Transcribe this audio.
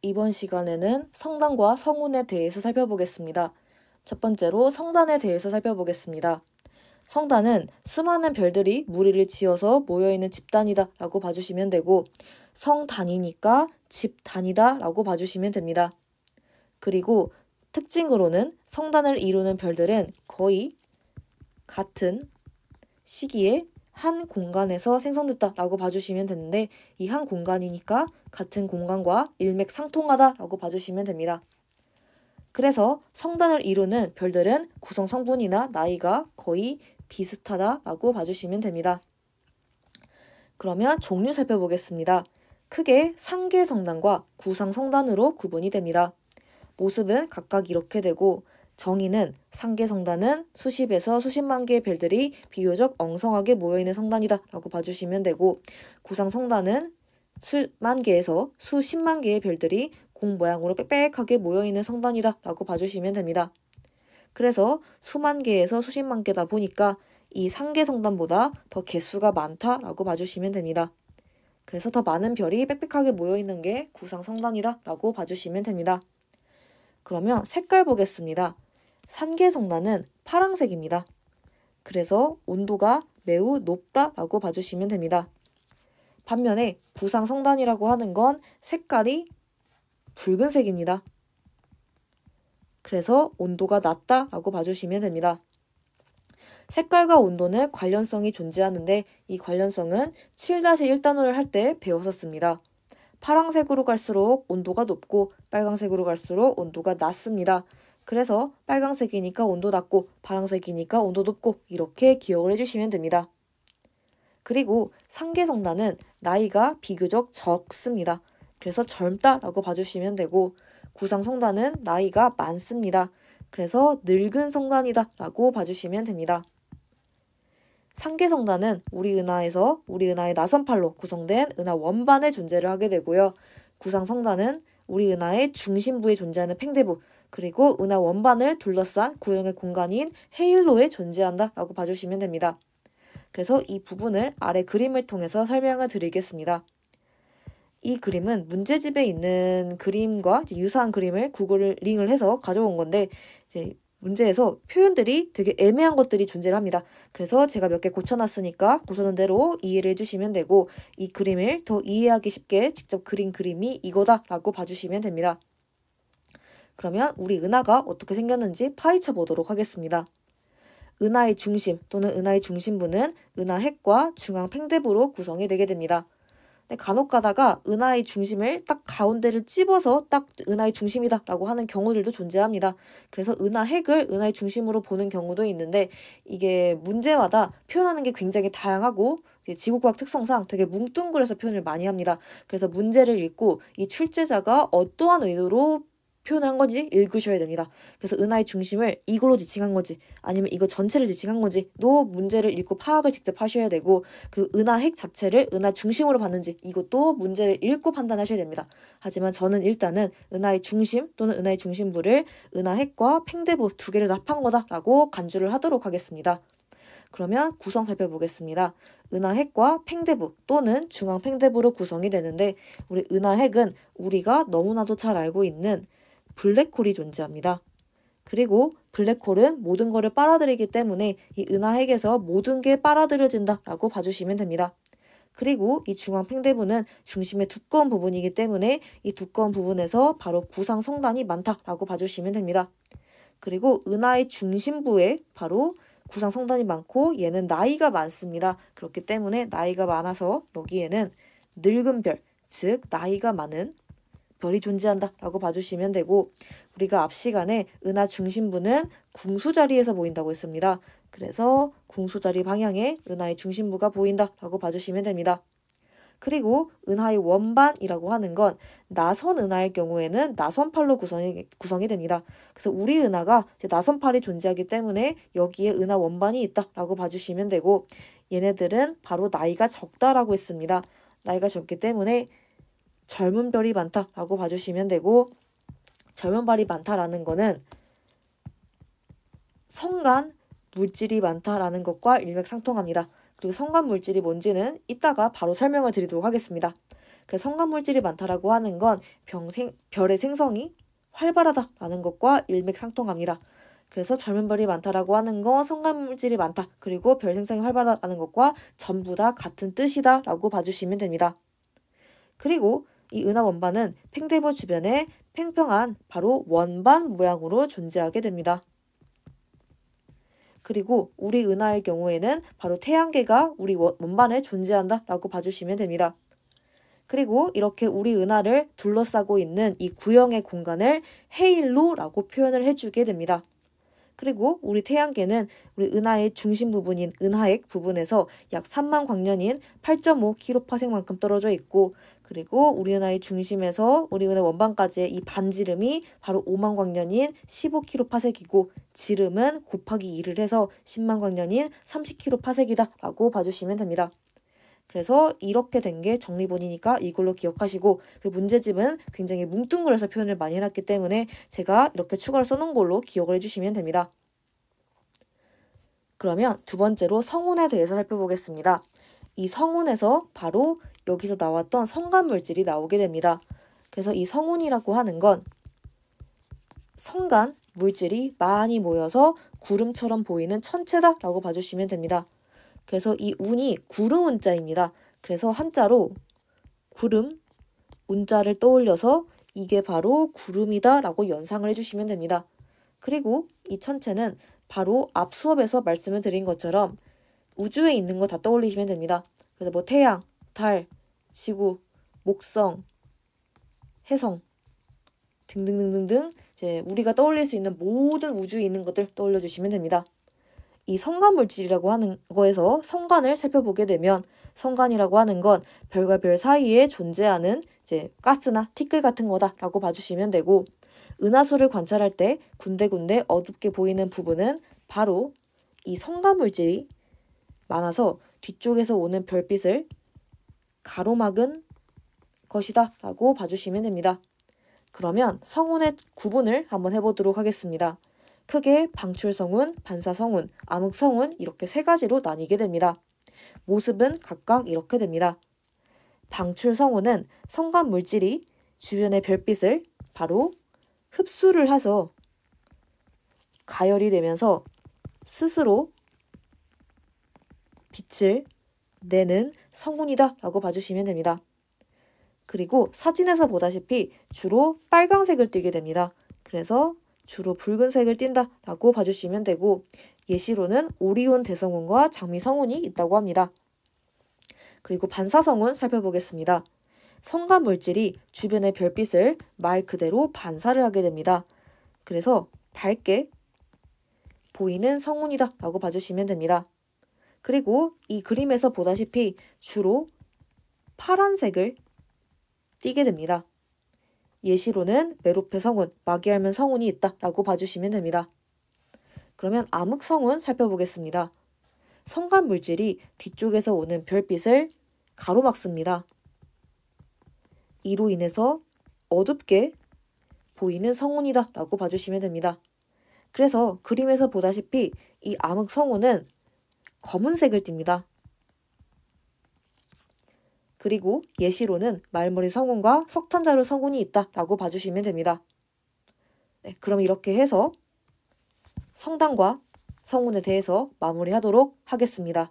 이번 시간에는 성단과 성운에 대해서 살펴보겠습니다. 첫 번째로 성단에 대해서 살펴보겠습니다. 성단은 수많은 별들이 무리를 지어서 모여있는 집단이다 라고 봐주시면 되고, 성단이니까 집단이다 라고 봐주시면 됩니다. 그리고 특징으로는 성단을 이루는 별들은 거의 같은 시기에 한 공간에서 생성됐다 라고 봐주시면 되는데, 이 한 공간이니까 같은 공간과 일맥상통하다 라고 봐주시면 됩니다. 그래서 성단을 이루는 별들은 구성 성분이나 나이가 거의 비슷하다 라고 봐주시면 됩니다. 그러면 종류 살펴보겠습니다. 크게 상계 성단과 구상 성단으로 구분이 됩니다. 모습은 각각 이렇게 되고, 정의는 상계 성단은 수십에서 수십만 개의 별들이 비교적 엉성하게 모여있는 성단이다 라고 봐주시면 되고, 구상 성단은 수만 개에서 수십만 개의 별들이 공 모양으로 빽빽하게 모여있는 성단이다 라고 봐주시면 됩니다. 그래서 수만 개에서 수십만 개다 보니까 이 상계 성단보다 더 개수가 많다 라고 봐주시면 됩니다. 그래서 더 많은 별이 빽빽하게 모여있는 게 구상 성단이다 라고 봐주시면 됩니다. 그러면 색깔 보겠습니다. 상계 성단은 파란색입니다. 그래서 온도가 매우 높다 라고 봐주시면 됩니다. 반면에 구상 성단이라고 하는 건 색깔이 붉은색입니다. 그래서 온도가 낮다 라고 봐주시면 됩니다. 색깔과 온도는 관련성이 존재하는데, 이 관련성은 7-1단원을 할 때 배웠었습니다. 파란색으로 갈수록 온도가 높고 빨간색으로 갈수록 온도가 낮습니다. 그래서 빨간색이니까 온도 낮고 파란색이니까 온도 높고 이렇게 기억을 해주시면 됩니다. 그리고 상계 성단은 나이가 비교적 적습니다. 그래서 젊다라고 봐주시면 되고, 구상 성단은 나이가 많습니다. 그래서 늙은 성단이다 라고 봐주시면 됩니다. 상계 성단은 우리 은하의 나선팔로 구성된 은하 원반에 존재를 하게 되고요. 구상 성단은 우리 은하의 중심부에 존재하는 팽대부, 그리고 은하 원반을 둘러싼 구형의 공간인 헤일로에 존재한다 라고 봐주시면 됩니다. 그래서 이 부분을 아래 그림을 통해서 설명을 드리겠습니다. 이 그림은 문제집에 있는 그림과 유사한 그림을 구글 링을 해서 가져온 건데, 이제 문제에서 표현들이 되게 애매한 것들이 존재를 합니다. 그래서 제가 몇 개 고쳐놨으니까 고쳐놓은 대로 이해를 해주시면 되고, 이 그림을 더 이해하기 쉽게 직접 그린 그림이 이거다 라고 봐주시면 됩니다. 그러면 우리 은하가 어떻게 생겼는지 파헤쳐 보도록 하겠습니다. 은하의 중심 또는 은하의 중심부는 은하 핵과 중앙 팽대부로 구성이 되게 됩니다. 간혹 가다가 은하의 중심을 딱 가운데를 찝어서 딱 은하의 중심이다 라고 하는 경우들도 존재합니다. 그래서 은하 핵을 은하의 중심으로 보는 경우도 있는데, 이게 문제마다 표현하는 게 굉장히 다양하고 지구과학 특성상 되게 뭉뚱그려서 표현을 많이 합니다. 그래서 문제를 읽고 이 출제자가 어떠한 의도로 표현을 한 건지 읽으셔야 됩니다. 그래서 은하의 중심을 이걸로 지칭한 건지 아니면 이거 전체를 지칭한 건지도 문제를 읽고 파악을 직접 하셔야 되고, 그리고 은하 핵 자체를 은하 중심으로 봤는지 이것도 문제를 읽고 판단하셔야 됩니다. 하지만 저는 일단은 은하의 중심 또는 은하의 중심부를 은하 핵과 팽대부 두 개를 합한 거다라고 간주를 하도록 하겠습니다. 그러면 구성 살펴보겠습니다. 은하 핵과 팽대부 또는 중앙 팽대부로 구성이 되는데, 우리 은하 핵은 우리가 너무나도 잘 알고 있는 블랙홀이 존재합니다. 그리고 블랙홀은 모든 것을 빨아들이기 때문에 이 은하 핵에서 모든 게 빨아들여진다 라고 봐주시면 됩니다. 그리고 이 중앙 팽대부는 중심의 두꺼운 부분이기 때문에 이 두꺼운 부분에서 바로 구상 성단이 많다라고 봐주시면 됩니다. 그리고 은하의 중심부에 바로 구상 성단이 많고 얘는 나이가 많습니다. 그렇기 때문에 나이가 많아서 여기에는 늙은 별, 즉 나이가 많은 별이 존재한다 라고 봐주시면 되고, 우리가 앞 시간에 은하 중심부는 궁수 자리에서 보인다고 했습니다. 그래서 궁수 자리 방향에 은하의 중심부가 보인다 라고 봐주시면 됩니다. 그리고 은하의 원반이라고 하는 건 나선 은하일 경우에는 나선팔로 구성이 됩니다. 그래서 우리 은하가 이제 나선팔이 존재하기 때문에 여기에 은하 원반이 있다 라고 봐주시면 되고, 얘네들은 바로 나이가 적다라고 했습니다. 나이가 적기 때문에 젊은 별이 많다라고 봐주시면 되고, 젊은 별이 많다라는 거는 성간 물질이 많다라는 것과 일맥상통합니다. 그리고 성간 물질이 뭔지는 이따가 바로 설명을 드리도록 하겠습니다. 그 성간물질이 많다라고 하는 건 별의 생성이 활발하다라는 것과 일맥상통합니다. 그래서 젊은 별이 많다라고 하는 건 성간물질이 많다. 그리고 별 생성이 활발하다는 것과 전부 다 같은 뜻이다라고 봐주시면 됩니다. 그리고 이 은하 원반은 팽대부 주변에 팽평한 바로 원반 모양으로 존재하게 됩니다. 그리고 우리 은하의 경우에는 바로 태양계가 우리 원반에 존재한다라고 봐주시면 됩니다. 그리고 이렇게 우리 은하를 둘러싸고 있는 이 구형의 공간을 헤일로라고 표현을 해주게 됩니다. 그리고 우리 태양계는 우리 은하의 중심 부분인 은하핵 부분에서 약 3만 광년인 8.5km만큼 떨어져 있고, 그리고 우리 은하의 중심에서 우리 은하 원반까지의 이 반지름이 바로 5만 광년인 15km이고, 지름은 곱하기 2를 해서 10만 광년인 30km이다 라고 봐주시면 됩니다. 그래서 이렇게 된 게 정리본이니까 이걸로 기억하시고, 그리고 문제집은 굉장히 뭉뚱그려서 표현을 많이 해놨기 때문에 제가 이렇게 추가로 써놓은 걸로 기억을 해주시면 됩니다. 그러면 두 번째로 성운에 대해서 살펴보겠습니다. 이 성운에서 바로 여기서 나왔던 성간물질이 나오게 됩니다. 그래서 이 성운이라고 하는 건 성간 물질이 많이 모여서 구름처럼 보이는 천체다라고 봐주시면 됩니다. 그래서 이 운이 구름 운자입니다. 그래서 한자로 구름 운자를 떠올려서 이게 바로 구름이다 라고 연상을 해주시면 됩니다. 그리고 이 천체는 바로 앞 수업에서 말씀을 드린 것처럼 우주에 있는 거 다 떠올리시면 됩니다. 그래서 뭐 태양, 달, 지구, 목성, 해성 등등등등등 이제 우리가 떠올릴 수 있는 모든 우주에 있는 것들 떠올려 주시면 됩니다. 이 성간물질이라고 하는 거에서 성간을 살펴보게 되면 성간이라고 하는 건 별과 별 사이에 존재하는 이제 가스나 티끌 같은 거다라고 봐주시면 되고, 은하수를 관찰할 때 군데군데 어둡게 보이는 부분은 바로 이 성간물질이 많아서 뒤쪽에서 오는 별빛을 가로막은 것이다 라고 봐주시면 됩니다. 그러면 성운의 구분을 한번 해보도록 하겠습니다. 크게 방출성운, 반사성운, 암흑성운 이렇게 세 가지로 나뉘게 됩니다. 모습은 각각 이렇게 됩니다. 방출성운은 성간 물질이 주변의 별빛을 바로 흡수를 해서 가열이 되면서 스스로 빛을 내는 성운이다 라고 봐주시면 됩니다. 그리고 사진에서 보다시피 주로 빨강색을 띠게 됩니다. 그래서 주로 붉은색을 띈다 라고 봐주시면 되고, 예시로는 오리온 대성운과 장미성운이 있다고 합니다. 그리고 반사성운 살펴보겠습니다. 성간 물질이 주변의 별빛을 말 그대로 반사를 하게 됩니다. 그래서 밝게 보이는 성운이다 라고 봐주시면 됩니다. 그리고 이 그림에서 보다시피 주로 파란색을 띠게 됩니다. 예시로는 메로페 성운, 마기알면 성운이 있다라고 봐주시면 됩니다. 그러면 암흑성운 살펴보겠습니다. 성간 물질이 뒤쪽에서 오는 별빛을 가로막습니다. 이로 인해서 어둡게 보이는 성운이다라고 봐주시면 됩니다. 그래서 그림에서 보다시피 이 암흑성운은 검은색을 띱니다. 그리고 예시로는 말머리 성운과 석탄자루 성운이 있다라고 봐주시면 됩니다. 네, 그럼 이렇게 해서 성단과 성운에 대해서 마무리하도록 하겠습니다.